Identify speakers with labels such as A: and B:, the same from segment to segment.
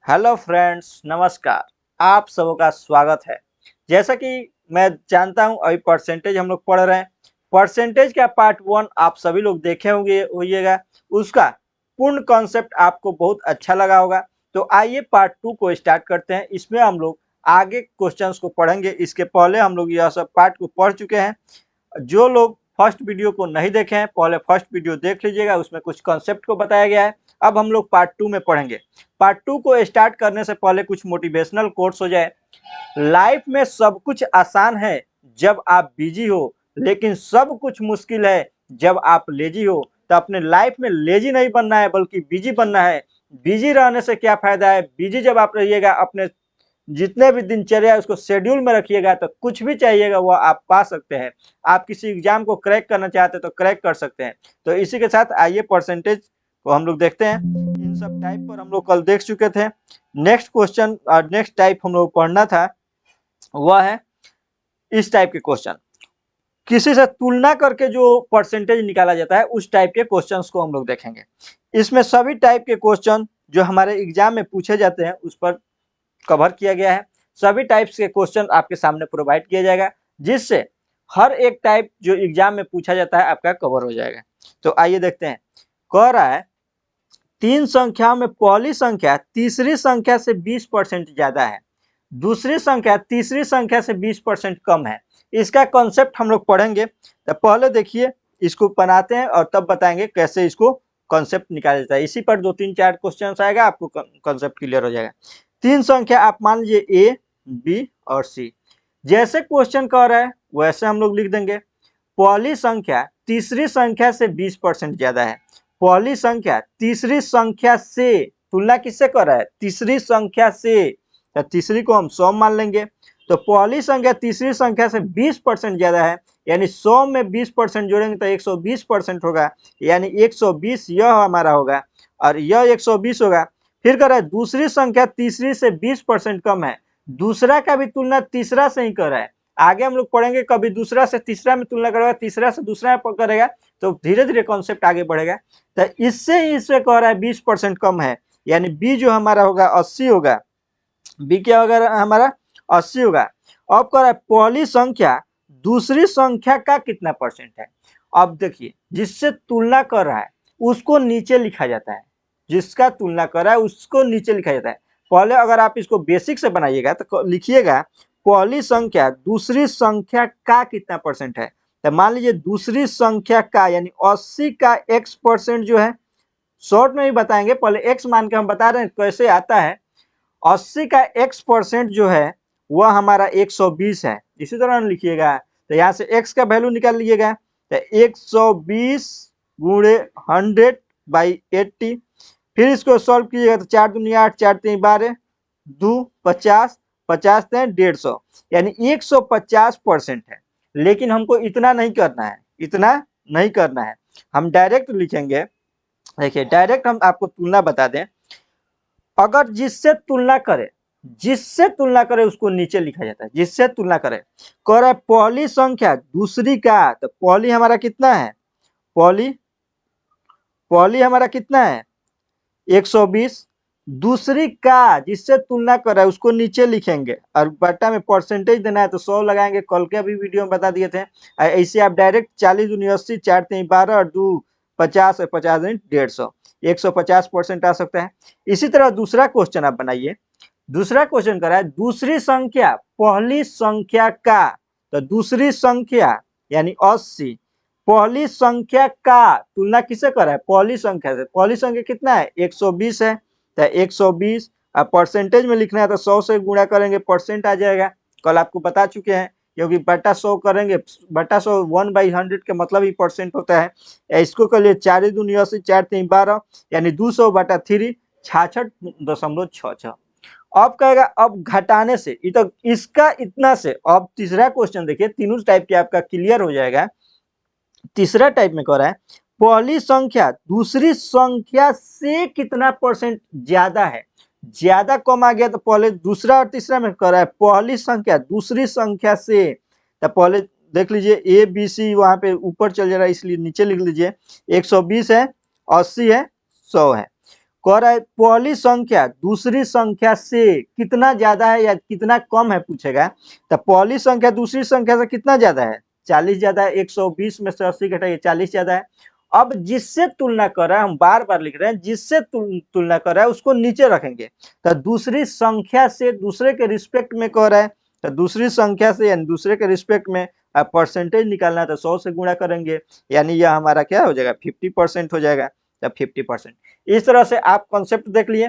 A: Hello friends, नमस्कार। आप सबों का स्वागत है। जैसा कि मैं जानता हूं अभी परसेंटेज हम लोग पढ़ रहे हैं। परसेंटेज का पार्ट 1 आप सभी लोग देखे होइएगा। उसका पूर्ण कॉन्सेप्ट आपको बहुत अच्छा लगा होगा। तो आइए पार्ट 2 को स्टार्ट करते हैं। इसमें हम लोग आगे क्वेश्चंस को पढ़ेंगे। इसके पहले हम लोग यह सब पार्ट को पढ़ चुके हैं। जो लोग फर्स्ट वीडियो को नहीं देखे हैं, पहले फर्स्ट वीडियो देख लीजिएगा, उसमें कुछ कॉन्सेप्ट को बताया गया है। अब हम लोग पार्ट 2 में पढ़ेंगे। पार्ट 2 को स्टार्ट करने से पहले कुछ मोटिवेशनल कोट्स हो जाए। लाइफ में सब कुछ आसान है जब आप बिजी हो, लेकिन सब कुछ मुश्किल है जब आप लेजी हो। तो अपने लाइफ में लेजी नहीं बनना है बल्कि बिजी बनना है। बिजी रहने से क्या फायदा है? बिजी जब आप रहिएगा, अपने जितने भी दिनचर्या है उसको शेड्यूल में रखिएगा, तो कुछ भी चाहिएगा वो आप पा सकते हैं। आप किसी एग्जाम को क्रैक करना चाहते हैं तो क्रैक कर सकते हैं। तो इसी के साथ आइए परसेंटेज को हम लोग देखते हैं। इन सब टाइप पर हम लोग कल देख चुके थे। नेक्स्ट क्वेश्चन और नेक्स्ट टाइप हम लोग पढ़ना था, वह है इस टाइप के क्वेश्चन। किसी से तुलना करके जो परसेंटेज निकाला जाता है, उस टाइप के क्वेश्चंस को हम लोग देखेंगे। इसमें सभी टाइप के क्वेश्चन जो हमारे एग्जाम में पूछे जाते हैं उस पर कवर किया गया है। सभी टाइप्स के क्वेश्चन आपके सामने प्रोवाइड किया जाएगा, जिससे हर एक टाइप जो एग्जाम में पूछा जाता है आपका कवर हो जाएगा। तो आइए देखते हैं। कह रहा है, तीन संख्याओं में पहली संख्या तीसरी संख्या से 20% ज्यादा है, दूसरी संख्या तीसरी संख्या से 20% कम है। इसका कॉन्सेप्ट हम लोग पढ़ेंगे। तो पहले देखिए, इसको बनाते हैं और तब बताएंगे कैसे इसको कॉन्सेप्ट निकाला जाता है। इसी पर 2-3-4 क्वेश्चन आएगा, आपको कॉन्सेप्ट क्लियर हो जाएगा। तीन संख्या आप मान लीजिए ए, बी और सी। जैसे क्वेश्चन कह रहा है वैसे हम लोग लिख देंगे। पहली संख्या तीसरी संख्या से 20% ज्यादा है। पहली संख्या तीसरी संख्या से, तुलना किससे कर रहा है? तीसरी संख्या से। तो तीसरी को हम 100 मान लेंगे। तो पहली संख्या तीसरी संख्या से 20% ज्यादा है, यानी 100 में 20% जोड़ेंगे तो 120% होगा। यानी 120 यह हमारा होगा और यह 120 होगा। फिर कह रहा है दूसरी संख्या तीसरी से 20% कम है। दूसरा का भी तुलना तीसरा से ही कर रहा है। आगे हम लोग पढ़ेंगे, कभी दूसरा से तीसरा में तुलना करेगा, तीसरा से दूसरा में करेगा, तो धीरे धीरे कॉन्सेप्ट आगे बढ़ेगा। तो इससे इससे कह रहा है 20% कम है, यानी बी जो हमारा होगा 80 होगा। बी क्या होगा हमारा? 80 होगा। अब कह रहा है पहली संख्या दूसरी संख्या का कितना परसेंट है। अब देखिए, जिससे तुलना कर रहा है उसको नीचे लिखा जाता है। जिसका तुलना कर रहा है उसको नीचे लिखा जाता है। पहले अगर आप इसको बेसिक से बनाइएगा तो लिखिएगा पहली संख्या दूसरी संख्या का कितना परसेंट है। तो मान लीजिए दूसरी संख्या का, यानी 80 का x% जो है, शॉर्ट में भी बताएंगे, पहले x मान के हम बता रहे हैं कैसे आता है। 80 का x% जो है वह हमारा 120 है। इसी तरह लिखिएगा। तो यहाँ से x का वैल्यू निकाल लीजिएगा। तो 120 गुणे 100/80। फिर इसको सॉल्व कीजिएगा तो 4 दूनी 8, 4 3 12, 2 50, 50 3 150, यानी 150% है। लेकिन हमको इतना नहीं करना है, इतना नहीं करना है। हम डायरेक्ट लिखेंगे। देखिए, डायरेक्ट हम आपको तुलना बता दें। अगर जिससे तुलना करे उसको नीचे लिखा जाता है। जिससे तुलना करे, कह रहा है पहली संख्या दूसरी का, तो पहली हमारा कितना है? पहली पहली हमारा कितना है? 120। दूसरी का जिससे तुलना कर रहा है उसको नीचे लिखेंगे और बट्टा में परसेंटेज देना है तो 100 लगाएंगे। कल के अभी वीडियो में बता दिए थे। ऐसे आप डायरेक्ट 40 दूनी 80, 4 3 12 और 2 50 और 50 दूनी 150, 150% आ सकता है। इसी तरह दूसरा क्वेश्चन आप बनाइए। दूसरा क्वेश्चन कर रहा है दूसरी संख्या पहली संख्या का, तो दूसरी संख्या यानी 80, पहली संख्या का तुलना किससे कर रहा है? पहली संख्या से। पहली संख्या कितना है? 120 है। तो 120 परसेंटेज में लिखना है तो 100 से गुणा करेंगे, परसेंट आ जाएगा। कल आपको बता चुके हैं, क्योंकि बटा 100 करेंगे, बटा 100 1/100 का मतलब ही परसेंट होता है। इसको कर लिए 4 दूनी 80, 4 3 12, यानी 200/3, 66.66। अब कहेगा अब घटाने से, तो इसका इतना से। अब तीसरा क्वेश्चन देखिए, तीनों टाइप के आपका क्लियर हो जाएगा। तीसरा टाइप में कह रहा है पहली संख्या दूसरी संख्या से कितना परसेंट ज्यादा है। ज्यादा कम आ गया तो पहले दूसरा और तीसरा में कह रहा है पहली संख्या दूसरी संख्या से। तो पहले देख लीजिए ए बी सी वहां पे ऊपर चल जा रहा है, इसलिए नीचे लिख लीजिए। 120 है, 80 है, 100 है। कह रहा है पहली संख्या दूसरी संख्या से कितना ज्यादा है या कितना कम है पूछेगा। तो पहली संख्या दूसरी संख्या से कितना ज्यादा है, 40 ज्यादा है। 120 में से 80 घटाइए, 40 ज्यादा है। अब जिससे तुलना कर रहा है, हम बार बार लिख रहे हैं, जिससे तुलना कर रहा है उसको नीचे रखेंगे। तो दूसरी संख्या से दूसरे के रिस्पेक्ट में कह रहा है, तो दूसरी संख्या से यानी दूसरे के रिस्पेक्ट में परसेंटेज निकालना है तो 100 से गुणा करेंगे, यानी यह हमारा क्या हो जाएगा 50% हो जाएगा। तो 50%। इस तरह से आप कॉन्सेप्ट देख लिए,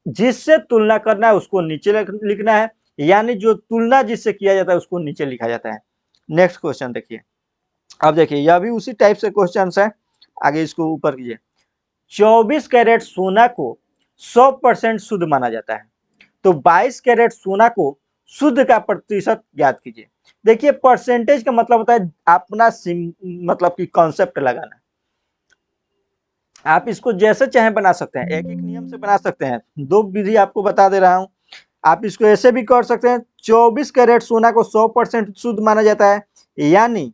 A: जिससे तुलना करना है उसको नीचे लिखना है, यानी जो तुलना जिससे किया जाता है उसको नीचे लिखा जाता है। नेक्स्ट क्वेश्चन देखिए। अब देखिए यह भी उसी टाइप से क्वेश्चन है, आगे इसको ऊपर कीजिए। 24 कैरेट सोना को 100% शुद्ध माना जाता है, तो 22 कैरेट सोना को शुद्ध का प्रतिशत ज्ञात कीजिए। देखिए परसेंटेज का मतलब होता है अपना मतलब कि कॉन्सेप्ट लगाना। आप इसको जैसे चाहे बना सकते हैं, एक एक नियम से बना सकते हैं। दो विधि आपको बता दे रहा हूं। आप इसको ऐसे भी कर सकते हैं, 24 कैरेट सोना को 100% शुद्ध माना जाता है, यानी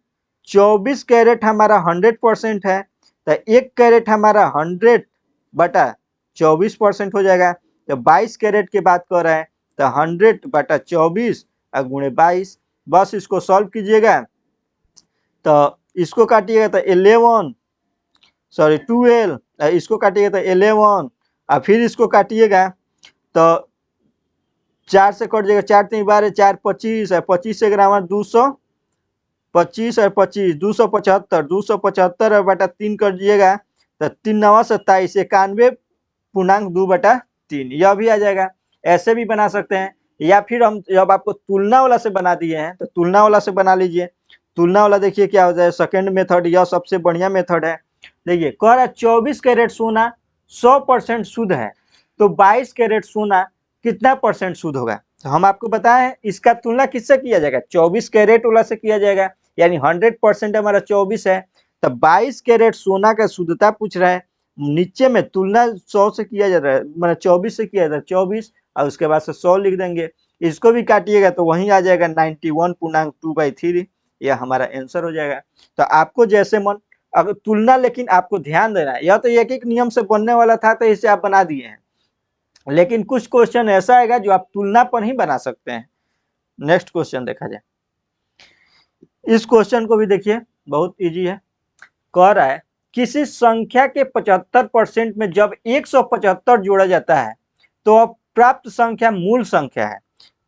A: 24 कैरेट हमारा 100% है, तो 1 कैरेट हमारा 100/24% हो जाएगा। तो 22 कैरेट की बात कर रहे हैं तो 100/24 गुणे 22। बस इसको सॉल्व कीजिएगा, तो इसको काटिएगा तो 12, इसको काटिएगा तो 11, और फिर इसको काटिएगा तो 4 से कट जाएगा, 4 3 12, 4 25 है, 25 से ग्राम 225 और 25 275, 275 और बटा 3 कर दिएगा तो 3 9 27, 91.2/3 यह भी आ जाएगा। ऐसे भी बना सकते हैं, या फिर हम जब आपको तुलना वाला से बना दिए हैं तो तुलना वाला से बना लीजिए। तुलना वाला देखिए क्या हो जाए, सेकंड मेथड, यह सबसे बढ़िया मेथड है। देखिए कह रहा है 24 कैरेट सोना 100% शुद्ध है, तो 22 कैरेट सोना कितना परसेंट शुद्ध होगा। तो हम आपको बताएं इसका तुलना किससे किया जाएगा, 24 कैरेट वाला से किया जाएगा, यानी 100% हमारा 24 है। तो 22 कैरेट सोना का शुद्धता पूछ रहा है, नीचे में तुलना 100 से किया जा रहा है, मतलब 24 से किया जाता है, 24 और उसके बाद से 100 लिख देंगे। इसको भी काटिएगा तो वहीं आ जाएगा 91.2/3, यह हमारा आंसर हो जाएगा। तो आपको जैसे मन, अगर तुलना, लेकिन आपको ध्यान देना है, यह तो एक एक नियम से बनने वाला था तो इसे आप बना दिए हैं, लेकिन कुछ क्वेश्चन ऐसा आएगा जो आप तुलना पर ही बना सकते हैं। नेक्स्ट क्वेश्चन देखा जाए। इस क्वेश्चन को भी देखिए, बहुत इजी है। कह रहा है किसी संख्या के 75% में जब 175 जोड़ा जाता है तो अब प्राप्त संख्या मूल संख्या है।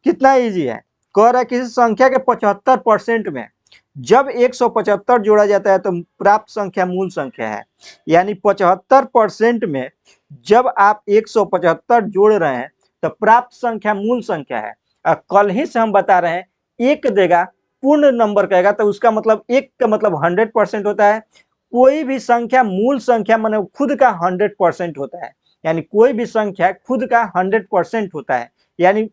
A: कितना इजी है। कह रहा है किसी संख्या के 75% में जब 175 जोड़ा जाता है तो प्राप्त संख्या मूल संख्या है, यानी 75% में जब आप 175 जोड़ रहे हैं तो प्राप्त संख्या मूल संख्या है। और कल ही से हम बता रहे हैं, एक देगा पूर्ण नंबर कहेगा तो उसका मतलब एक का मतलब 100% होता है। कोई भी संख्या मूल संख्या माने खुद का 100% होता है, यानी कोई भी संख्या खुद का 100% होता है, यानी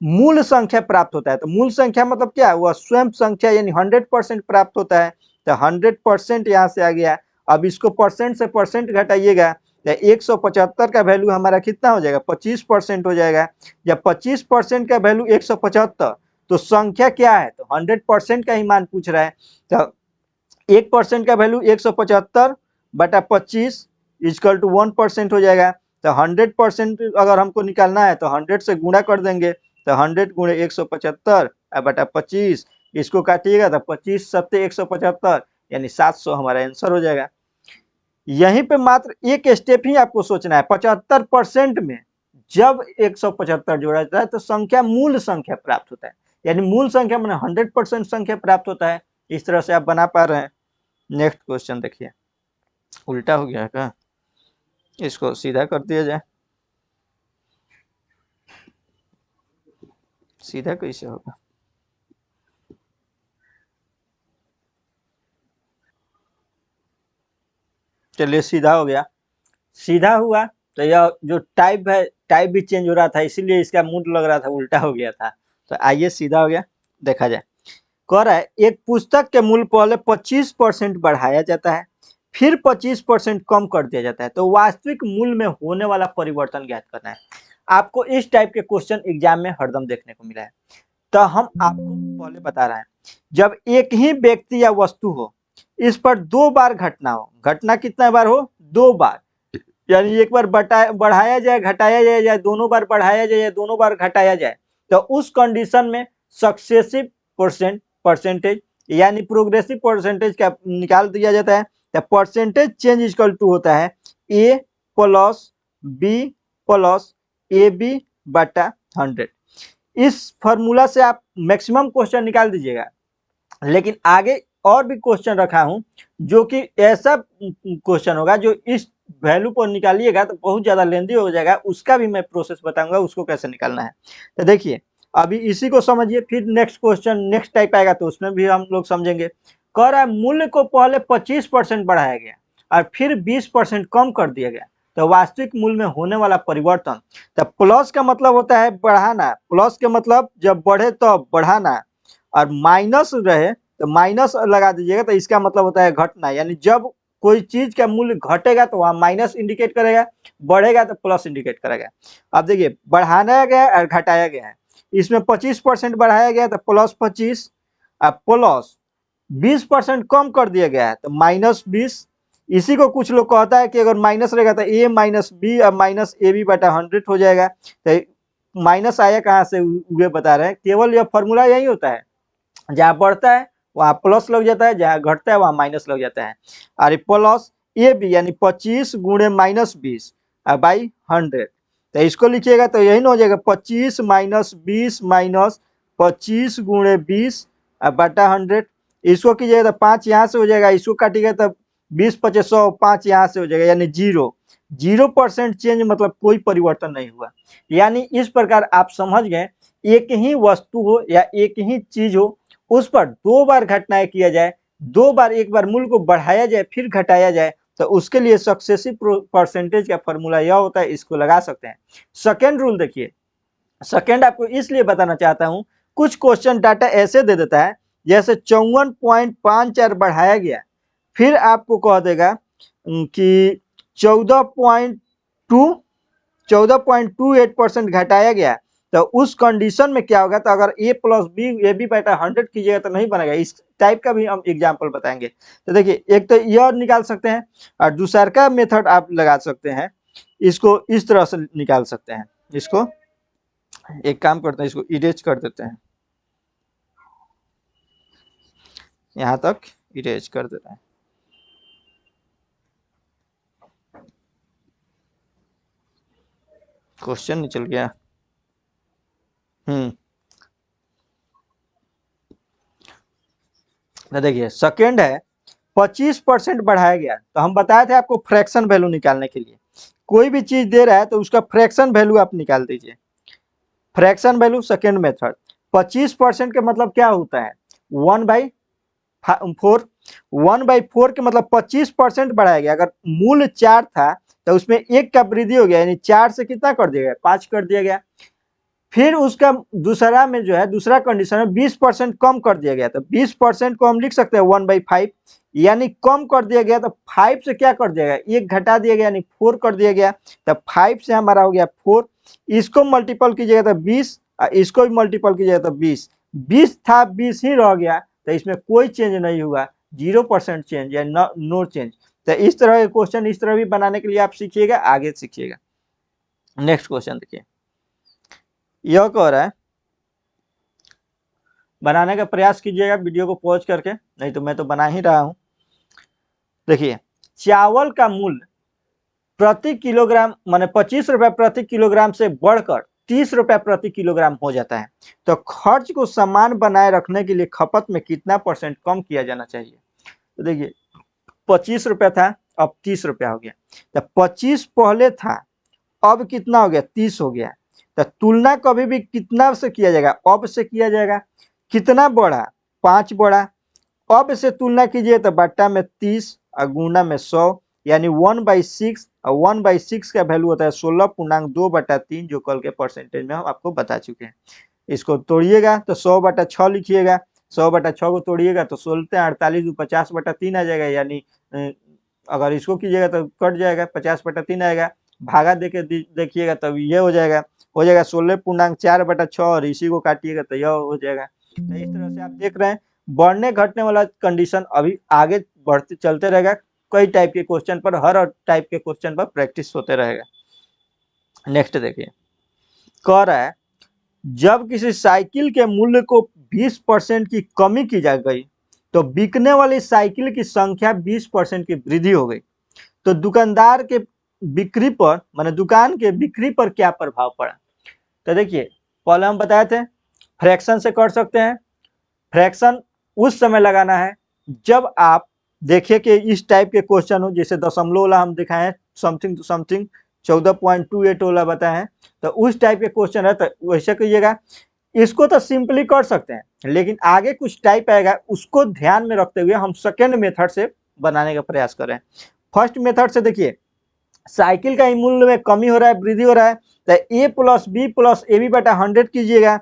A: मूल संख्या प्राप्त होता है। तो मूल संख्या मतलब क्या है, वह स्वयं संख्या यानी 100% प्राप्त होता है। तो 100% यहाँ से आ गया। अब इसको परसेंट से परसेंट घटाइएगा तो 175 का वैल्यू हमारा कितना हो जाएगा, 25% हो जाएगा। जब 25% का वैल्यू 175, तो संख्या क्या है, तो 100% का ही मान पूछ रहा है। तो 1% का वैल्यू 175/25 = 1% हो जाएगा। तो 100% अगर हमको निकालना है तो 100 से गुणा कर देंगे, तो 100 गुणे 175/25, इसको काटिएगा तो 25 सत्ते 175, यानी 700 हमारा आंसर हो जाएगा। यहीं पे मात्र एक स्टेप ही आपको सोचना है, 75% में जब 175 जोड़ा जाता है तो संख्या मूल संख्या प्राप्त होता है, यानी मूल संख्या मैंने 100% संख्या प्राप्त होता है। इस तरह से आप बना पा रहे हैं। नेक्स्ट क्वेश्चन देखिए, उल्टा हो गया है क्या, इसको सीधा कर दिया जाए। सीधा कैसे होगा, चलिए सीधा हो गया। सीधा हुआ तो यह जो टाइप है, टाइप भी चेंज हो रहा था, इसीलिए इसका मूड लग रहा था उल्टा हो गया था। तो आइए सीधा हो गया, देखा जाए। कह रहा है एक पुस्तक के मूल्य पहले 25% बढ़ाया जाता है, फिर 25% कम कर दिया जाता है, तो वास्तविक मूल्य में होने वाला परिवर्तन ज्ञात करना है। आपको इस टाइप के क्वेश्चन एग्जाम में हरदम देखने को मिला है। तो हम आपको पहले बता रहे हैं, जब एक ही व्यक्ति या वस्तु हो, इस पर 2 बार घटना हो, घटना कितना बार हो, 2 बार, यानी एक बार बढ़ाया जाए, घटाया जाए, या दोनों बार बढ़ाया जाए या दोनों बार घटाया जाए, तो उस कंडीशन में सक्सेसिव परसेंटेज यानी प्रोग्रेसिव परसेंटेज का निकाल दिया जाता है। तो परसेंटेज चेंज इक्वल टू होता है A plus B plus A B बटा 100। इस फॉर्मूला से आप मैक्सिमम क्वेश्चन निकाल दीजिएगा। लेकिन आगे और भी क्वेश्चन रखा हूं जो कि ऐसा क्वेश्चन होगा जो इस वैल्यू पर निकालिएगा तो बहुत ज्यादा लेंदी हो जाएगा, उसका भी मैं प्रोसेस बताऊंगा उसको कैसे निकालना है। तो देखिए अभी इसी को समझिए, फिर नेक्स्ट क्वेश्चन नेक्स्ट टाइप आएगा तो उसमें भी हम लोग समझेंगे। कह रहा है मूल्य को पहले 25% बढ़ाया गया और फिर 20% कम कर दिया गया, तो वास्तविक मूल्य में होने वाला परिवर्तन। तो प्लस का मतलब होता है बढ़ाना, प्लस के मतलब जब बढ़े तो बढ़ाना, और माइनस रहे तो माइनस लगा दीजिएगा, तो इसका मतलब होता है घटना। यानी जब कोई चीज का मूल्य घटेगा तो वहां माइनस इंडिकेट करेगा, बढ़ेगा तो प्लस इंडिकेट करेगा। अब देखिए बढ़ाया गया और घटाया गया है, इसमें 25% बढ़ाया गया तो प्लस 25, और प्लस 20% कम कर दिया गया है तो माइनस 20। इसी को कुछ लोग कहता है कि अगर माइनस रहेगा तो ए माइनस बी और माइनस ए बी बटा 100 हो जाएगा। तो माइनस आया कहाँ से, वे बता रहे हैं, केवल यह फॉर्मूला यही होता है, जहाँ बढ़ता है वहाँ प्लस लग जाता है, जहाँ घटता है वहाँ माइनस लग जाता है। और प्लस ए बी यानी 25 गुणे माइनस 20 बाई 100, तो इसको लिखिएगा तो यही ना हो जाएगा 25 माइनस 20 माइनस 25 गुणे 20 बटा 100। इसको कीजिएगा तो 5 यहाँ से हो जाएगा, इसको काटिएगा तो 20 25 100, 5 यहाँ से हो जाएगा यानी 0% चेंज, मतलब कोई परिवर्तन नहीं हुआ। यानी इस प्रकार आप समझ गए, एक ही वस्तु हो या एक ही चीज हो, उस पर दो बार घटनाएं किया जाए, दो बार, एक बार मूल्य को बढ़ाया जाए फिर घटाया जाए, तो उसके लिए सक्सेसिव परसेंटेज का फॉर्मूला यह होता है, इसको लगा सकते हैं। सेकेंड रूल देखिए, सेकेंड आपको इसलिए बताना चाहता हूं, कुछ क्वेश्चन डाटा ऐसे दे देता है जैसे 54.54 बढ़ाया गया, फिर आपको कह देगा कि 14.28% घटाया गया, तो उस कंडीशन में क्या होगा। तो अगर ए प्लस बी ए बी बटा 100 कीजिएगा तो नहीं बनेगा। इस टाइप का भी हम एग्जाम्पल बताएंगे। तो देखिए एक तो यह निकाल सकते हैं, और दूसरा का मेथड आप लगा सकते हैं, इसको इस तरह से निकाल सकते हैं। इसको एक काम करते हैं, इसको इरेज कर देते हैं, यहां तक इरेज कर देते हैं। क्वेश्चन निकल गया। देखिए सेकेंड है 25% बढ़ाया गया, तो हम बताए थे आपको फ्रैक्शन वैल्यू निकालने के लिए, कोई भी चीज दे रहा है तो उसका फ्रैक्शन वैल्यू आप निकाल दीजिए। फ्रैक्शन वैल्यू सेकेंड मेथड, 25% का मतलब क्या होता है 1/4। 1/4 के मतलब 25% बढ़ाया गया। अगर मूल्य 4 था तो उसमें 1 का वृद्धि हो गया, यानी 4 से कितना कर दिया गया, 5 कर दिया गया। फिर उसका दूसरा में जो है, दूसरा कंडीशन में 20% कम कर दिया गया, तो 20% को हम लिख सकते हैं 1/5, यानी कम कर दिया गया तो 5 से क्या कर दिया गया, 1 घटा दिया गया यानी 4 कर दिया गया। तो 5 से हमारा हो गया 4, इसको मल्टीपल कीजिएगा तो 20, इसको भी मल्टीपल कीजिएगा तो 20, 20 था 20 ही रह गया, तो इसमें कोई चेंज नहीं हुआ, 0% चेंज या नो चेंज। तो इस तरह के क्वेश्चन इस तरह भी बनाने के लिए आप सीखिएगा, आगे सीखिएगा। नेक्स्ट क्वेश्चन देखिए, यह कह रहा है, बनाने का प्रयास कीजिएगा वीडियो को पॉज करके, नहीं तो मैं तो बना ही रहा हूं। देखिए चावल का मूल्य प्रति किलोग्राम माने 25 रुपए प्रति किलोग्राम से बढ़कर 30 रुपए प्रति किलोग्राम हो जाता है, तो खर्च को समान बनाए रखने के लिए खपत में कितना परसेंट कम किया जाना चाहिए। तो देखिए 25 रुपया था, अब 30 रुपया हो गया, तो 25 पहले था, अब कितना हो गया 30 हो गया। तो तुलना कभी भी कितना से किया जाएगा, अब से किया जाएगा। कितना बढ़ा, 5 बढ़ा, अब से तुलना कीजिए तो बट्टा में 30 और गुना में 100, यानी 1/6, और 1/6 का वैल्यू होता है 16.2/3, जो कल के परसेंटेज में हम आपको बता चुके हैं। इसको तोड़िएगा तो 100/6 लिखिएगा, 100/6 को तोड़िएगा तो 16 48 50/3 आ जाएगा, यानी अगर इसको कीजिएगा तो कट जाएगा, 50/3 आएगा, भागा देके देखिएगा तब ये हो जाएगा 16.4/6, और इसी को काटिएगा तो यह हो जाएगा। तो इस तरह से आप देख रहे हैं बढ़ने घटने वाला कंडीशन अभी आगे बढ़ते चलते रहेगा, कई टाइप के क्वेश्चन पर, हर टाइप के क्वेश्चन पर प्रैक्टिस होते रहेगा। नेक्स्ट देखिए, कह रहा है जब किसी साइकिल के मूल्य को 20% की कमी की जा गई तो बिकने वाली साइकिल की संख्या 20% की वृद्धि हो गई, तो दुकानदार के बिक्री पर, माने दुकान के बिक्री पर क्या प्रभाव पड़ा। तो देखिए, पहले हम बताए थे फ्रैक्शन से कर सकते हैं। फ्रैक्शन उस समय लगाना है जब आप देखिए कि इस टाइप के क्वेश्चन हो, जैसे दशमलव वाला हम दिखाए हैं, समथिंग टू समथिंग 14.28 वाला बताए हैं, तो उस टाइप के क्वेश्चन है तो वैसे करिएगा। इसको तो सिंपली कर सकते हैं, लेकिन आगे कुछ टाइप आएगा, उसको ध्यान में रखते हुए हम सेकेंड मेथड से बनाने का प्रयास करें। फर्स्ट मेथड से देखिए, साइकिल का मूल्य में कमी हो रहा है, वृद्धि हो रहा है, तो a plus B plus A B बटा 100 कीजिएगा।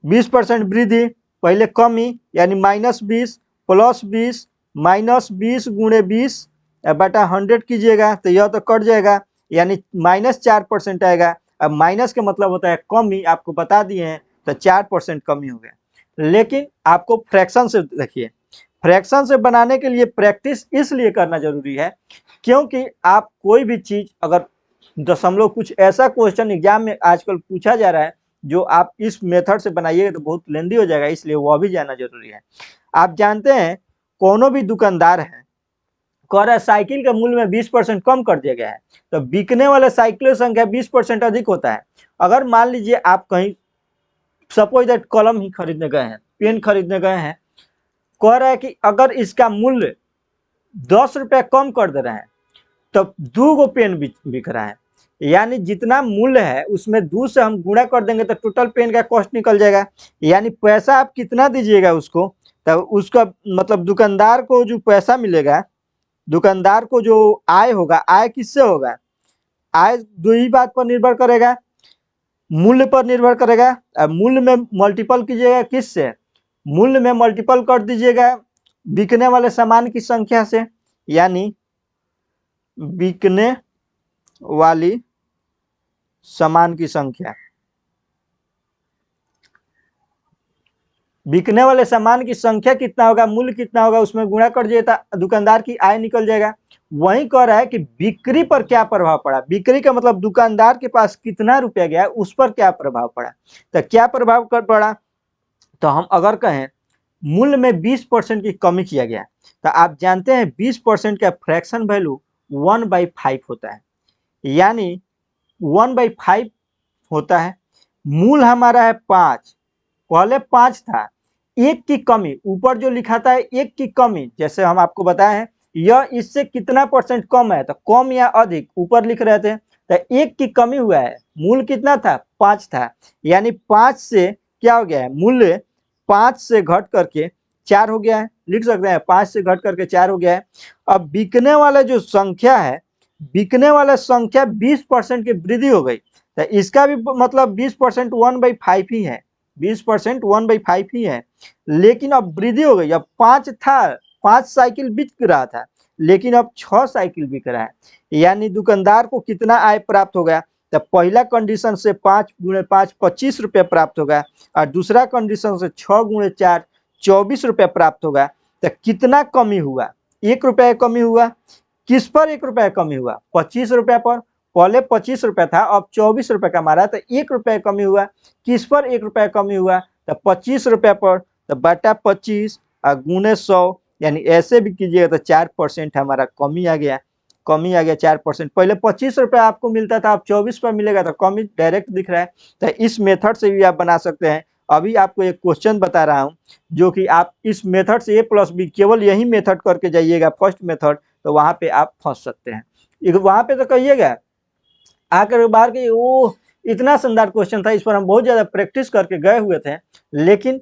A: 20% वृद्धि, पहले कमी यानी -20 प्लस 20 माइनस 20 गुणे 20 बटा 100 कीजिएगा, तो यह तो कट जाएगा, यानी -4% आएगा। अब माइनस का मतलब होता है कमी, आपको बता दिए हैं, तो 4% कमी हो गया। लेकिन आपको फ्रैक्शन से देखिए, फ्रैक्शन से बनाने के लिए प्रैक्टिस इसलिए करना जरूरी है क्योंकि आप कोई भी चीज अगर दशमलव, कुछ ऐसा क्वेश्चन एग्जाम में आजकल पूछा जा रहा है जो आप इस मेथड से बनाइएगा तो बहुत लेंदी हो जाएगा, इसलिए वह भी जानना जरूरी है। आप जानते हैं कोनो भी दुकानदार है, कह रहा है साइकिल के मूल्य में 20% कम कर दिया गया है, तो बिकने वाले साइकिलों की संख्या 20% अधिक होता है। अगर मान लीजिए आप कहीं सपोज दैट कलम ही खरीदने गए हैं, पेन खरीदने गए हैं, कह रहा है कि अगर इसका मूल्य 10 रुपया कम कर दे रहे हैं तो 2 गो पेन बिक रहा है, यानी जितना मूल्य है उसमें 2 से हम गुणा कर देंगे तो टोटल पेन का कॉस्ट निकल जाएगा। यानी पैसा आप कितना दीजिएगा उसको, तब उसका मतलब दुकानदार को जो पैसा मिलेगा, दुकानदार को जो आय होगा, आय किससे होगा, आय दो ही बात पर निर्भर करेगा, मूल्य पर निर्भर करेगा। अब मूल्य में मल्टीपल कीजिएगा किससे, मूल्य में मल्टीपल कर दीजिएगा बिकने वाले सामान की संख्या से, यानी बिकने वाली सामान की संख्या, बिकने वाले सामान की संख्या कितना होगा, मूल्य कितना होगा, उसमें गुणा कर दिए तो दुकानदार की आय निकल जाएगा। वही कह रहा है कि बिक्री पर क्या प्रभाव पड़ा, बिक्री का मतलब दुकानदार के पास कितना रुपया गया उस पर क्या प्रभाव पड़ा। तो क्या प्रभाव कर पड़ा, तो हम अगर कहें मूल्य में 20% की कमी किया गया, तो आप जानते हैं 20% का फ्रैक्शन वैल्यू 1/5 होता है, यानी 1/5 होता है। मूल हमारा है 5, पहले 5 था, 1 की कमी, ऊपर जो लिखा था 1 की कमी, जैसे हम आपको बताए हैं यह इससे कितना परसेंट कम है, तो कम या अधिक ऊपर लिख रहे थे, तो 1 की कमी हुआ है। मूल कितना था, 5 था, यानी 5 से क्या हो गया है, मूल्य 5 से घट करके 4 हो गया है, लिख सकते हैं 5 से घट करके 4 हो गया है। अब बिकने वाला जो संख्या है, बिकने वाला संख्या 20% की वृद्धि हो गई, तो इसका भी मतलब 20% 1/5 ही है, 20% 1/5 ही है। लेकिन अब वृद्धि हो गई, अब 5 था, 5 साइकिल बिक रहा था, लेकिन अब 6 साइकिल बिक रहा है, यानी दुकानदार को कितना आय प्राप्त हो गया, तो पहला कंडीशन से 5 गुणे 5 25 रुपये प्राप्त होगा, और दूसरा कंडीशन से 6 गुणे 4 24 रुपये प्राप्त होगा। तो कितना कमी हुआ, 1 रुपया कमी हुआ, किस पर 1 रुपया कमी हुआ, 25 रुपया पर, पहले 25 रुपया था अब 24 रुपये का मारा, तो 1 रुपया कमी हुआ, किस पर 1 रुपया कमी हुआ, तो 25 रुपया पर, तो बटा 25 और गुणे 100, यानी ऐसे भी कीजिएगा तो 4% हमारा कमी आ गया, कमी आ गया 4%। पहले 25 रुपया आपको मिलता था, अब 24 पर मिलेगा, तो कमी डायरेक्ट दिख रहा है। तो इस मेथड से भी आप बना सकते हैं। अभी आपको एक क्वेश्चन बता रहा हूँ जो कि आप इस मेथड से a+b, केवल यही मेथड करके जाइएगा फर्स्ट मेथड, तो वहां पे आप फंस सकते हैं। वहां पे तो कहिएगा आकर बाहर के, वो इतना शानदार क्वेश्चन था, इस पर हम बहुत ज्यादा प्रैक्टिस करके गए हुए थे, लेकिन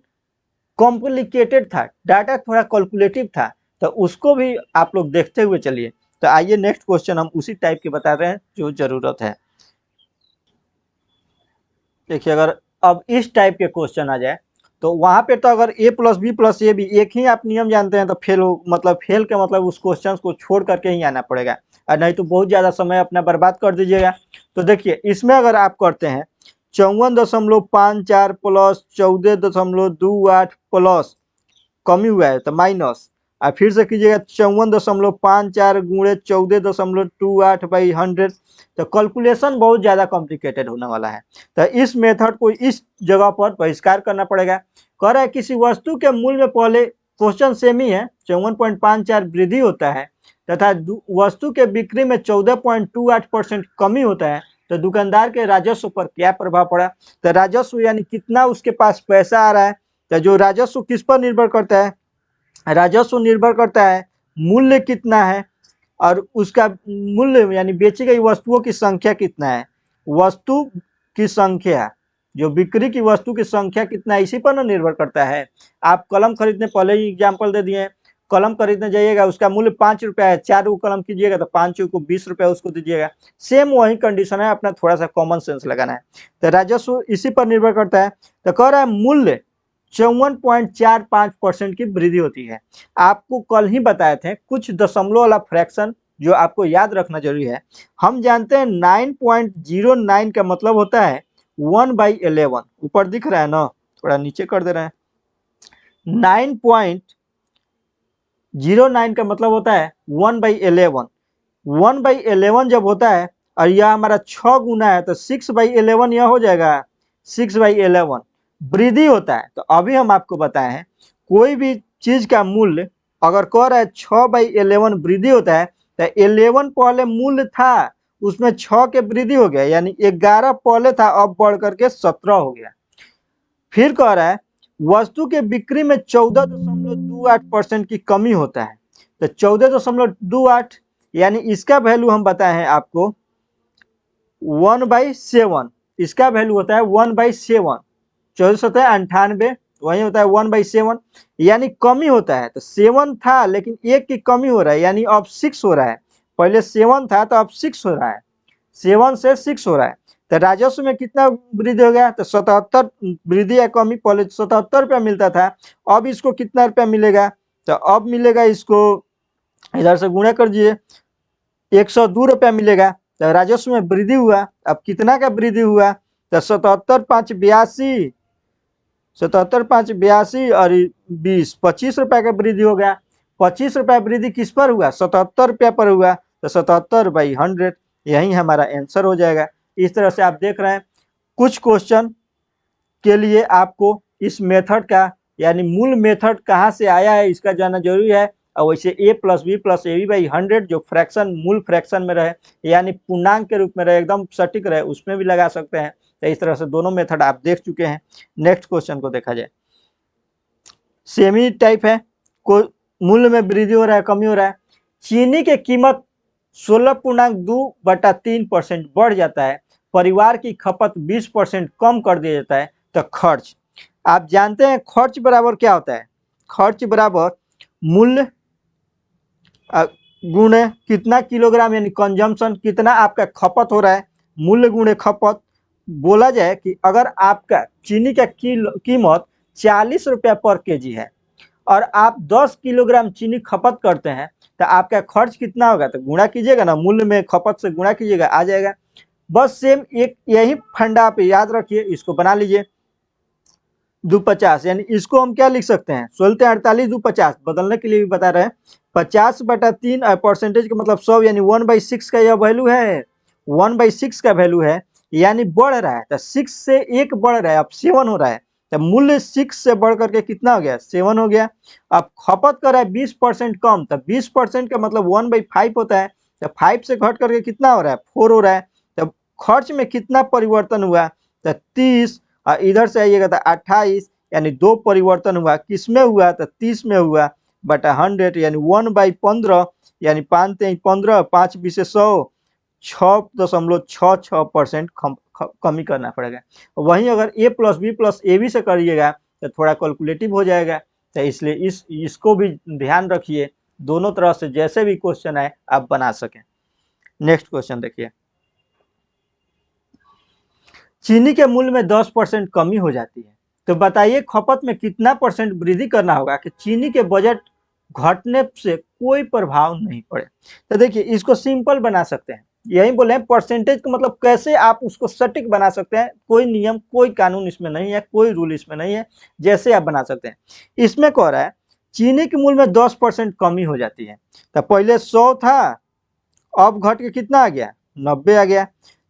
A: कॉम्प्लिकेटेड था, डाटा थोड़ा कैलकुलेटिव था, तो उसको भी आप लोग देखते हुए चलिए। तो आइए नेक्स्ट क्वेश्चन हम उसी टाइप के बता रहे हैं जो जरूरत है। देखिए, अगर अब इस टाइप के क्वेश्चन आ जाए तो वहां पे तो अगर a+b+a एक ही आप नियम जानते हैं तो फेल हो, मतलब फेल का मतलब उस क्वेश्चन को छोड़ करके ही आना पड़ेगा, और नहीं तो बहुत ज्यादा समय अपना बर्बाद कर दीजिएगा। तो देखिए, इसमें अगर आप करते हैं 54.54 प्लस 14.28 प्लस कमी हुआ है तो माइनस और फिर से कीजिएगा 54.54 गुणे 14.28/100। तो कैलकुलेशन बहुत ज़्यादा कॉम्प्लिकेटेड होने वाला है, तो इस मेथड को इस जगह पर बहिष्कार करना पड़ेगा। कह रहा है किसी वस्तु के मूल्य में पहले क्वेश्चन सेम ही है, 54.54 वृद्धि होता है तथा वस्तु के बिक्री में 14.28% कमी होता है, तो दुकानदार के राजस्व पर क्या प्रभाव पड़ा। तो राजस्व यानी कितना उसके पास पैसा आ रहा है, तो जो राजस्व किस पर निर्भर करता है, राजस्व निर्भर करता है मूल्य कितना है और उसका मूल्य यानी बेची गई वस्तुओं की संख्या कितना है, वस्तु की संख्या, जो बिक्री की वस्तु की संख्या कितना है इसी पर ना निर्भर करता है। आप कलम खरीदने पहले ही एग्जाम्पल दे दिए, कलम खरीदने जाइएगा उसका मूल्य 5 रुपया है, 4 को कलम कीजिएगा तो 5 को 20 रुपया उसको दीजिएगा। सेम वही कंडीशन है, अपना थोड़ा सा कॉमन सेंस लगाना है। तो राजस्व इसी पर निर्भर करता है। तो कह रहा है मूल्य 54.45% की वृद्धि होती है। आपको कल ही बताए थे कुछ दशमलव वाला फ्रैक्शन जो आपको याद रखना जरूरी है। हम जानते हैं 9.09 का मतलब होता है 1/11। ऊपर दिख रहा है ना, थोड़ा नीचे कर दे रहे हैं। 9.09 का मतलब होता है 1/11। 1/11 जब होता है और यह हमारा 6 गुना है तो 6/11 यह हो जाएगा 6/11 वृद्धि होता है। तो अभी हम आपको बताए हैं कोई भी चीज का मूल्य अगर कह रहा है 6/11 वृद्धि होता है तो 11 पहले मूल्य था उसमें 6 के वृद्धि हो गया, यानी 11 पहले था अब बढ़ करके 17 हो गया। फिर कह रहा है वस्तु के बिक्री में 14.28% की कमी होता है। तो 14.28 यानी इसका वैल्यू हम बताए हैं आपको 1/7, इसका वैल्यू होता है 1/7। 1498 वही होता है 1/7, यानी कमी होता है। तो 7 था लेकिन 1 की कमी हो रहा है, यानी अब 6 हो रहा है। पहले 7 था तो अब 6 हो रहा है, 7 से 6 हो रहा है। तो राजस्व में कितना वृद्धि हो गया, तो 77 वृद्धि या कमी। पहले 77 रुपया मिलता था, अब इसको कितना रुपया मिलेगा, तो अब मिलेगा इसको इधर से गुणा कर दिए 102 रुपया मिलेगा। तो राजस्व में वृद्धि हुआ। अब कितना का वृद्धि हुआ, तो 77 5 82 और 20 25 रुपया का वृद्धि हो गया। 25 रुपया वृद्धि किस पर हुआ, 77 रुपया पर हुआ। तो 77/100 यही हमारा आंसर हो जाएगा। इस तरह से आप देख रहे हैं कुछ क्वेश्चन के लिए आपको इस मेथड का यानी मूल मेथड कहाँ से आया है इसका जानना जरूरी है। और वैसे a+b+ab/100 जो फ्रैक्शन मूल फ्रैक्शन में रहे यानी पूर्णांक के रूप में रहे, एकदम सटीक रहे, उसमें भी लगा सकते हैं। तो इस तरह से दोनों मेथड आप देख चुके हैं। नेक्स्ट क्वेश्चन को देखा जाए, सेमी टाइप है, को मूल्य में वृद्धि हो रहा है कमी हो रहा है। चीनी की कीमत 16.2/3% बढ़ जाता है, परिवार की खपत 20% कम कर दिया जाता है, तो खर्च। आप जानते हैं खर्च बराबर क्या होता है, खर्च बराबर मूल्य गुणे कितना किलोग्राम यानी कंजम्पशन, कितना आपका खपत हो रहा है, मूल्य गुणे खपत। बोला जाए कि अगर आपका चीनी का कीमत 40 रुपया पर केजी है और आप 10 किलोग्राम चीनी खपत करते हैं तो आपका खर्च कितना होगा, तो गुणा कीजिएगा ना, मूल्य में खपत से गुणा कीजिएगा आ जाएगा। बस सेम एक यही फंडा आप याद रखिए, इसको बना लीजिए 250, यानी इसको हम क्या लिख सकते हैं 1648 250, बदलने के लिए भी बता रहे हैं। 50/3 परसेंटेज का मतलब 100, यानी 1/6 का यह वैल्यू है, 1/6 का वैल्यू है, यानी बढ़ रहा है। तो 6 से 1 बढ़ रहा है, अब 7 हो रहा है। तो मूल्य 6 से बढ़ करके कितना हो गया, 7 हो गया। अब खपत कर रहा है 20% कम, तो 20% का मतलब 1/5 होता है। तो 5 से घट करके कितना हो रहा है, 4 हो रहा है। तो खर्च में कितना परिवर्तन हुआ, तो 30, और इधर से आइएगा तो 28, यानी 2 परिवर्तन हुआ। किसमें हुआ, तो 30 में हुआ बटा 100, यानी 1/15, यानी 5 3 15, 5 20 100, 6.66% कमी करना पड़ेगा। वहीं अगर a+b+ab से करिएगा तो थोड़ा कैलकुलेटिव हो जाएगा। तो इसलिए इसको भी ध्यान रखिए, दोनों तरह से जैसे भी क्वेश्चन आए आप बना सकें। नेक्स्ट क्वेश्चन देखिए, चीनी के मूल्य में 10% कमी हो जाती है, तो बताइए खपत में कितना परसेंट वृद्धि करना होगा कि चीनी के बजट घटने से कोई प्रभाव नहीं पड़े। तो देखिए इसको सिंपल बना सकते हैं, यही बोले परसेंटेज का मतलब कैसे आप उसको सटीक बना सकते हैं, कोई नियम कोई कानून इसमें नहीं है, कोई रूल इसमें नहीं है, जैसे आप बना सकते हैं। इसमें कह रहा है चीनी के मूल्य में 10% कमी हो जाती है। तो पहले 100 था, अब घट के कितना आ गया, 90 आ गया।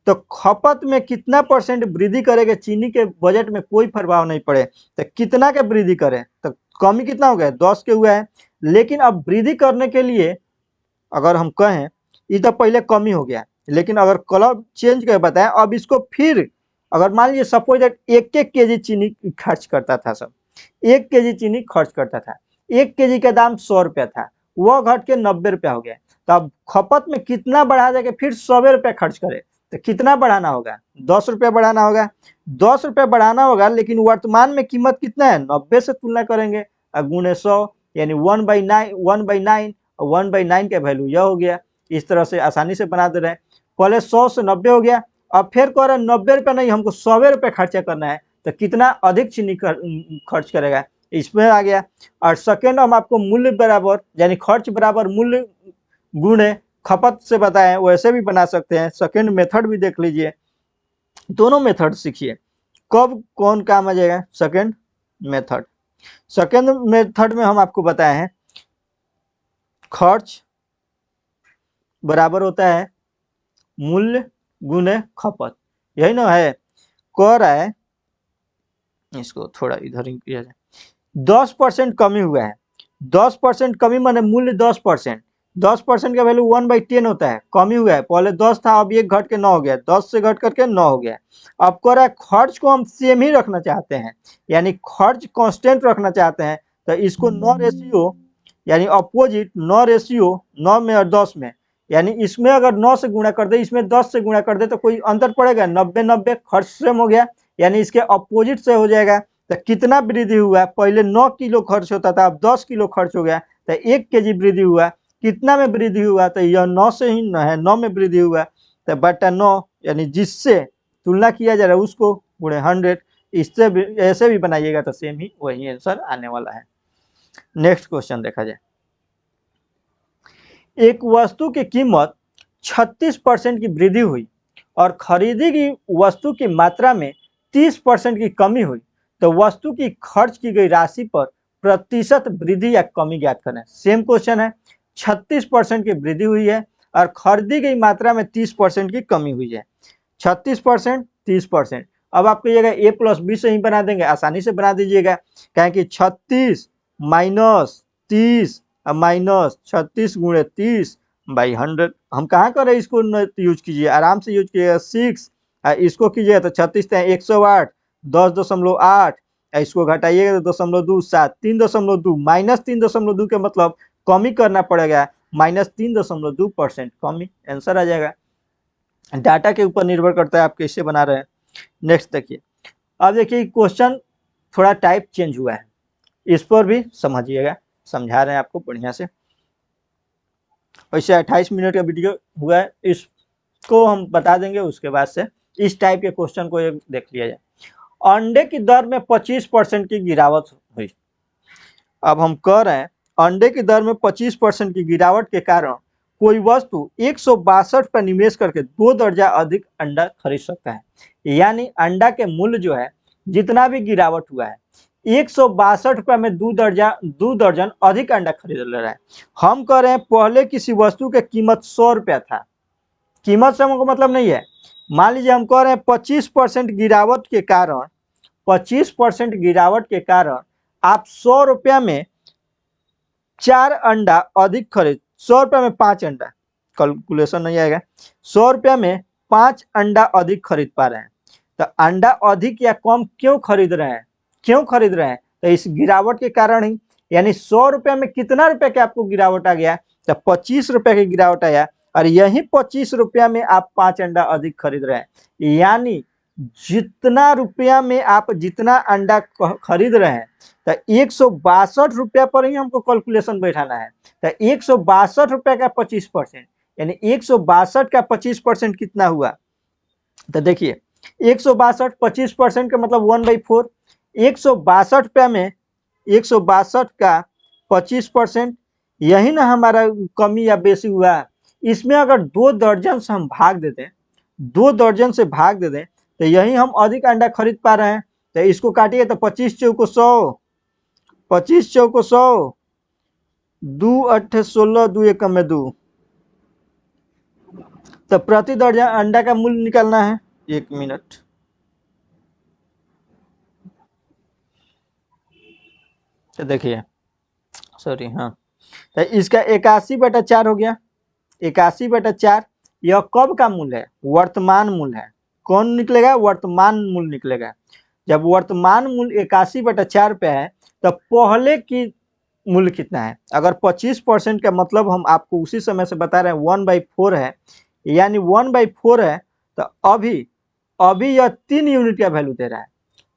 A: तो खपत में कितना परसेंट वृद्धि करेगा, चीनी के बजट में कोई प्रभाव नहीं पड़े, तो कितना के वृद्धि करे, तो कमी कितना हो गया, 10 के हुआ है। लेकिन अब वृद्धि करने के लिए अगर हम कहें, ये तो पहले कमी हो गया, लेकिन अगर कलर चेंज कर बताएं, अब इसको फिर अगर मान लीजिए सपोज दैट 1-1 केजी चीनी खर्च करता था, सब 1 केजी चीनी खर्च करता था, 1 केजी का दाम 100 रुपया था, वह घट के 90 रुपया हो गया। तो अब खपत में कितना बढ़ा देके फिर 100 रुपया खर्च करे, तो कितना बढ़ाना होगा, 10 रुपया बढ़ाना होगा। 10 रुपया बढ़ाना होगा, लेकिन वर्तमान में कीमत कितना है, 90 से तुलना करेंगे, गुणे 100 यानी 1/9 1/9 और 1/9 का वैल्यू यह हो गया। इस तरह से आसानी से बना दे रहे हैं। पहले 100 से 90 हो गया, अब फिर कह रहे हैं 90 रुपया नहीं, हमको 100 रुपये खर्चा करना है, तो कितना अधिक चीनी खर्च करेगा, इसमें आ गया। और सेकेंड हम आपको मूल्य बराबर यानी खर्च बराबर मूल्य गुणे खपत से बताएं, वैसे भी बना सकते हैं। सेकेंड मेथड भी देख लीजिए, दोनों मेथड सीखिए कब कौन काम आ जाएगा। सेकेंड मेथड में हम आपको बताए हैं खर्च बराबर होता है मूल्य गुणे खपत, यही ना है। कह रहा है, इसको थोड़ा इधर ही किया जाए, 10% कमी हुआ है। 10% कमी माने मूल्य 10%, 10% का वैल्यू 1/10 होता है। कमी हुआ है, पहले 10 था, अब 1 घट के 9 हो गया, 10 से घट करके 9 हो गया। अब कह रहा है खर्च को हम सेम ही रखना चाहते हैं, यानी खर्च कांस्टेंट रखना चाहते हैं, तो इसको 9 रेशियो यानी अपोजिट 9 रेशियो 9 में और 10 में, यानी इसमें अगर 9 से गुणा कर दे, इसमें 10 से गुणा कर दे, तो कोई अंतर पड़ेगा, 90-90 खर्च सेम हो गया, यानी इसके अपोजिट से हो जाएगा। तो कितना वृद्धि हुआ, पहले 9 किलो खर्च होता था, अब 10 किलो खर्च हो गया, तो 1 केजी वृद्धि हुआ। कितना में वृद्धि हुआ, तो यह 9 से ही है, 9 में वृद्धि हुआ, तो बटा 9 यानी जिससे तुलना किया जा रहा है उसको गुणे 100। इससे भी ऐसे भी बनाइएगा तो सेम ही वही आंसर आने वाला है। नेक्स्ट क्वेश्चन देखा जाए, एक वस्तु की कीमत 36% की वृद्धि हुई और खरीदी की वस्तु की मात्रा में 30% की कमी हुई, तो वस्तु की खर्च की गई राशि पर प्रतिशत वृद्धि या कमी ज्ञात करें। सेम क्वेश्चन है, 36% की वृद्धि हुई है और खरीदी गई मात्रा में 30% की कमी हुई है। 36% 30%, अब आप कहिएगा a + b से ही बना देंगे, आसानी से बना दीजिएगा, क्या कि 36 माइनस 30 माइनस 36 गुणे 30/100। हम कहाँ करें, इसको यूज कीजिए, आराम से यूज कीजिएगा। 6 इसको कीजिएगा तो 36 108 10.8, इसको घटाइएगा तो 2.27 3.2 माइनस 3.2 के मतलब कमी करना पड़ेगा, माइनस 3.2% कमी, आंसर आ जाएगा। डाटा के ऊपर निर्भर करता है आप कैसे बना रहे हैं। नेक्स्ट देखिए, अब देखिए क्वेश्चन थोड़ा टाइप चेंज हुआ है, इस पर भी समझिएगा, समझा रहे हैं आपको बढ़िया से। वैसे 28 मिनट का वीडियो हुआ है, इसको हम बता देंगे, उसके बाद से इस टाइप के क्वेश्चन को एक देख लिया जाए। अंडे की दर में 25% की गिरावट हुई। अब हम कह रहे हैं अंडे की दर में 25% की गिरावट के कारण कोई वस्तु 162 पर निवेश करके 2 दर्जा अधिक अंडा खरीद सकता है, यानी अंडा के मूल्य जो है जितना भी गिरावट हुआ है 162 रुपये में 2 दर्जन अधिक अंडा खरीद ले रहा है। हम कह रहे हैं पहले किसी वस्तु की कीमत 100 रुपया था, कीमत से हमको मतलब नहीं है, मान लीजिए हम कह रहे हैं 25% गिरावट के कारण, 25% गिरावट के कारण आप 100 रुपया में 4 अंडा अधिक खरीद, 100 रुपया में 5 अंडा, कैलकुलेशन नहीं आएगा, 100 रुपया में 5 अंडा अधिक खरीद पा रहे हैं। तो अंडा अधिक या कम क्यों खरीद रहे हैं, तो इस गिरावट के कारण ही, यानी 100 रुपया में कितना रुपया के आपको गिरावट आ गया, तो 25 रुपया की गिरावट आया, और यही 25 रुपया में आप 5 अंडा अधिक खरीद रहे हैं, यानी जितना रुपया में आप जितना अंडा खरीद रहे हैं, तो 162 रुपया पर ही हमको कैलकुलेशन बैठाना है। तो 162 रुपया का 25%, यानी 162 का 25% कितना हुआ, तो देखिए 162 25% का मतलब 1/4, 162 रुपया में 162 का 25%, यही ना हमारा कमी या बेसी हुआ। इसमें अगर 2 दर्जन से हम भाग देते हैं, 2 दर्जन से भाग दे दें, तो यही हम अधिक अंडा खरीद पा रहे हैं। तो इसको काटिए तो 25 चौको 100, 25 चौको 100, दो अट्ठे 16 दो एक में 2, तो प्रति दर्जन अंडा का मूल्य निकालना है। 1 मिनट। तो देखिए, सॉरी, हाँ, तो इसका 81/4 हो गया। 81/4 यह कब का मूल्य है? वर्तमान मूल्य है। कौन निकलेगा? वर्तमान मूल्य निकलेगा। जब वर्तमान मूल्य 81/4 पे है तो पहले की मूल्य कितना है? अगर 25% का मतलब हम आपको उसी समय से बता रहे हैं 1/4 है, यानी 1/4 है, तो अभी अभी यह 3 यूनिट का वैल्यू दे रहा है।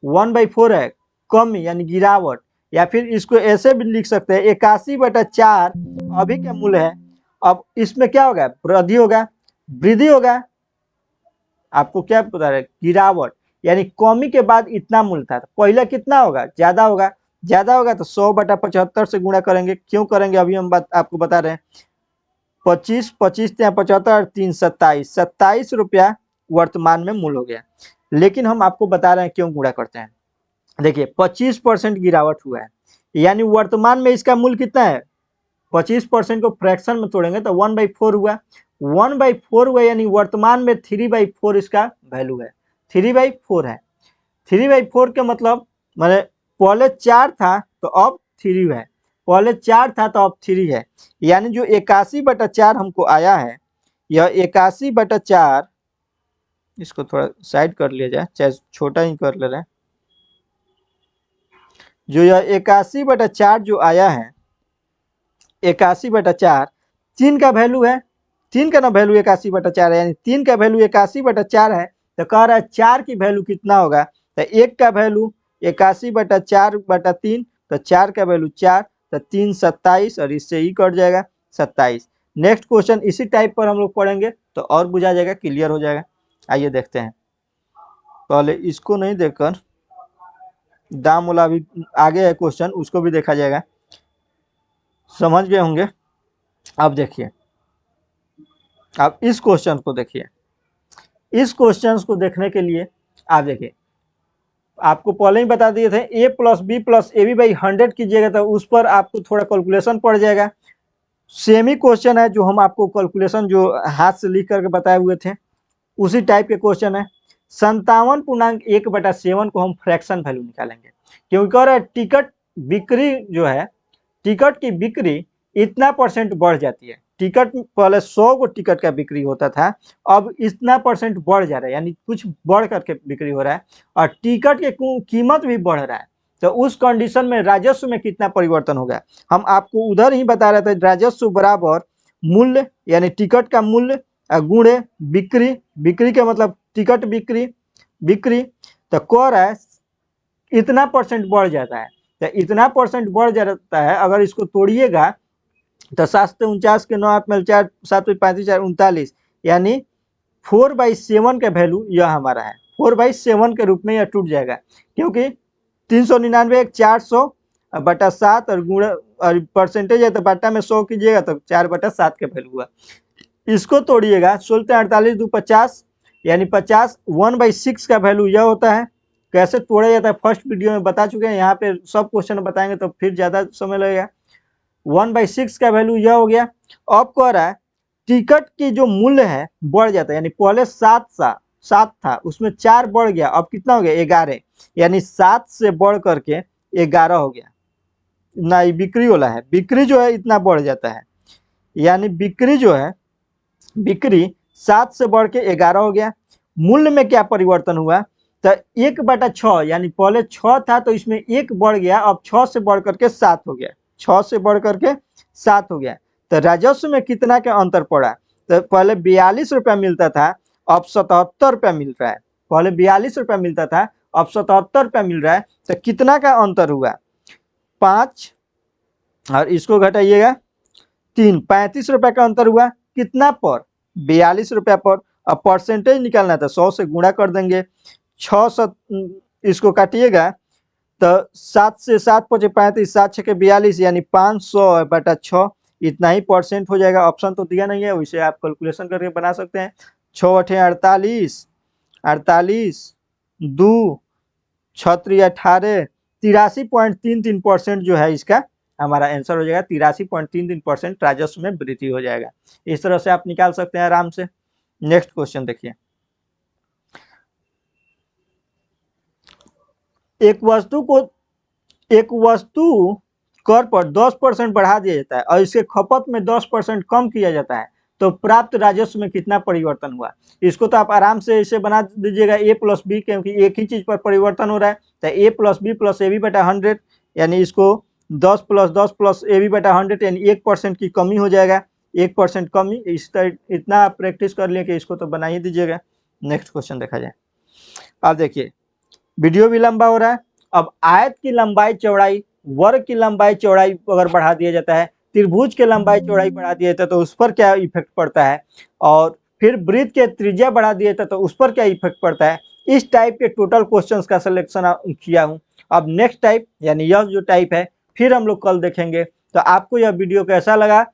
A: 1/4 है, कमी यानी गिरावट, या फिर इसको ऐसे भी लिख सकते हैं 81/4 अभी का मूल्य है। अब इसमें क्या होगा? वृद्धि होगा, वृद्धि होगा। आपको क्या बता रहे? गिरावट, यानी कमी के बाद इतना मूल्य था, पहले कितना होगा? ज्यादा होगा। ज्यादा होगा तो 100/75 से गुणा करेंगे। क्यों करेंगे अभी हम आपको बता रहे हैं। 25 25 75 3 27 27 रुपया वर्तमान में मूल्य हो गया। लेकिन हम आपको बता रहे हैं क्यों गुणा करते हैं। देखिए 25% गिरावट हुआ है, यानी वर्तमान में इसका मूल्य कितना है? 25% को फ्रैक्शन में तोड़ेंगे तो 1/4 हुआ। 1/4 हुआ, यानी वर्तमान में 3/4 इसका वैल्यू है। 3/4 है। 3/4 के मतलब मैंने पहले 4 था तो अब 3 है। पहले 4 था तो अब 3 है। यानी जो 81/4 हमको आया है, यह 81/4, इसको थोड़ा साइड कर लिया जाए, चाहे छोटा ही कर ले रहे हैं। जो यह 81/4 जो आया है, 81/4 3 का वैल्यू है। 3 का ना वैल्यू 81/4 है, यानी 3 का वैल्यू 81/4 है। तो कह रहा है 4 की वैल्यू कितना होगा? तो 1 का वैल्यू 81/4/3, तो 4 का वैल्यू 4, तो 3 27, और इससे ही कट जाएगा 27। नेक्स्ट क्वेश्चन इसी टाइप पर हम लोग पढ़ेंगे तो और बुझा जाएगा, क्लियर हो जाएगा। आइए देखते हैं। पहले इसको नहीं देखकर दाम वाला भी आगे है क्वेश्चन, उसको भी देखा जाएगा। समझ गए होंगे। अब देखिए, अब इस क्वेश्चन को देखिए। इस क्वेश्चन को देखने के लिए आप देखिए, आपको पहले ही बता दिए थे a + b + ab/100 कीजिएगा तो उस पर आपको थोड़ा कैलकुलेशन पड़ जाएगा। सेम ही क्वेश्चन है जो हम आपको कैलकुलेशन जो हाथ से लिख करके बताए हुए थे, उसी टाइप के क्वेश्चन है। 57.1/7 को हम फ्रैक्शन वैल्यू निकालेंगे, क्योंकि कह रहे टिकट बिक्री जो है, टिकट की बिक्री इतना % बढ़ जाती है। टिकट पहले 100 को टिकट का बिक्री होता था, अब इतना % बढ़ जा रहा है, यानी कुछ बढ़ करके बिक्री हो रहा है, और टिकट की कीमत भी बढ़ रहा है। तो उस कंडीशन में राजस्व में कितना परिवर्तन होगा? हम आपको उधर ही बता रहे थे, राजस्व बराबर मूल्य, यानी टिकट का मूल्य गुणे बिक्री। बिक्री के मतलब टिकट बिक्री, बिक्री। तो कह रहा है इतना % बढ़ जाता है। तो इतना % बढ़ जाता है, अगर इसको तोड़िएगा तो 749 के 9 8 में 4 7 35 4 39, यानी 4/7 का वैल्यू यह हमारा है। 4/7 के रूप में यह टूट जाएगा, क्योंकि 399 400/7 और गुणा और परसेंटेज है तो बटा में 100 कीजिएगा तो 4/7 का वैल्यू हुआ। इसको तोड़िएगा 16 48 2 50, यानी 50। 1/6 का वैल्यू यह होता है। कैसे तोड़ा जाता है फर्स्ट वीडियो में बता चुके हैं, यहाँ पे सब क्वेश्चन बताएंगे तो फिर ज्यादा समय लगेगा। 1/6 का वैल्यू यह हो गया। अब कह रहा है टिकट की जो मूल्य है बढ़ जाता है, यानी पहले 7 था, उसमें 4 बढ़ गया, अब कितना हो गया? 11, यानी 7 से बढ़ करके 11 हो गया ना। ये बिक्री वाला है, बिक्री जो है इतना बढ़ जाता है, यानी बिक्री जो है, बिक्री 7 से बढ़ के 11 हो गया। मूल्य में क्या परिवर्तन हुआ? तो 1/6, यानी पहले 6 था तो इसमें 1 बढ़ गया, अब 6 से बढ़ करके 7 हो गया। 6 से बढ़ करके 7 हो गया। तो राजस्व में कितना का अंतर पड़ा? तो पहले 42 रुपया मिलता था, अब 77 रुपया मिल रहा है। पहले 42 रुपया मिलता था, अब 77 रुपया मिल रहा है। तो कितना का अंतर हुआ? 5, और इसको घटाइएगा 3, 35 रुपया का अंतर हुआ। कितना पर? 42 रुपया पर। अब परसेंटेज निकालना था, 100 से गुणा कर देंगे। 6 इसको काटिएगा तो 7 से 7 पचे 35, 7 छके 42, यानी 500/6, इतना ही % हो जाएगा। ऑप्शन तो दिया नहीं है, वैसे आप कैलकुलेशन करके बना सकते हैं। 6 8 48, 48 2 6 3 18, 83.33% जो है इसका हमारा आंसर हो जाएगा 83.33% राजस्व में वृद्धि हो जाएगा। इस तरह से आप निकाल सकते हैं आराम से। नेक्स्ट क्वेश्चन देखिए, एक वस्तु कर पर 10% बढ़ा दिया जाता है और इसे खपत में 10% कम किया जाता है, तो प्राप्त राजस्व में कितना परिवर्तन हुआ। इसको तो आप आराम से इसे बना दीजिएगा a प्लस बी, क्योंकि एक ही चीज पर परिवर्तन हो रहा है, तो a plus B plus A B बटा 100, यानी इसको 10 प्लस ए बी बटा 100 यानी 1% की कमी हो जाएगा, 1% कमी। इतना आप प्रैक्टिस कर लिए कि इसको तो बना ही दीजिएगा। नेक्स्ट क्वेश्चन देखा जाए। अब देखिए, वीडियो भी लंबा हो रहा है। अब आयत की लंबाई चौड़ाई, वर्ग की लंबाई चौड़ाई अगर बढ़ा दिया जाता है, त्रिभुज की लंबाई चौड़ाई बढ़ा दिया जाता है तो उस पर क्या इफेक्ट पड़ता है, और फिर वृत्त के त्रिज्या बढ़ा दिया जाता है तो उस पर क्या इफेक्ट पड़ता है। इस टाइप के टोटल क्वेश्चंस का सिलेक्शन किया हूं। अब नेक्स्ट टाइप यानी यह जो टाइप है फिर हम लोग कल देखेंगे। तो आपको यह वीडियो कैसा लगा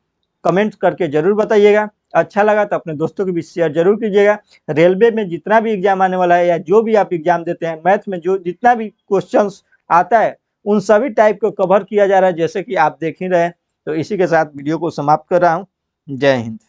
A: कमेंट करके जरूर बताइएगा। अच्छा लगा तो अपने दोस्तों के बीच शेयर जरूर कीजिएगा। रेलवे में जितना भी एग्जाम आने वाला है या जो भी आप एग्जाम देते हैं, मैथ में जो जितना भी क्वेश्चंस आता है उन सभी टाइप को कवर किया जा रहा है, जैसे कि आप देख ही रहे हैं। तो इसी के साथ वीडियो को समाप्त कर रहा हूँ। जय हिंद।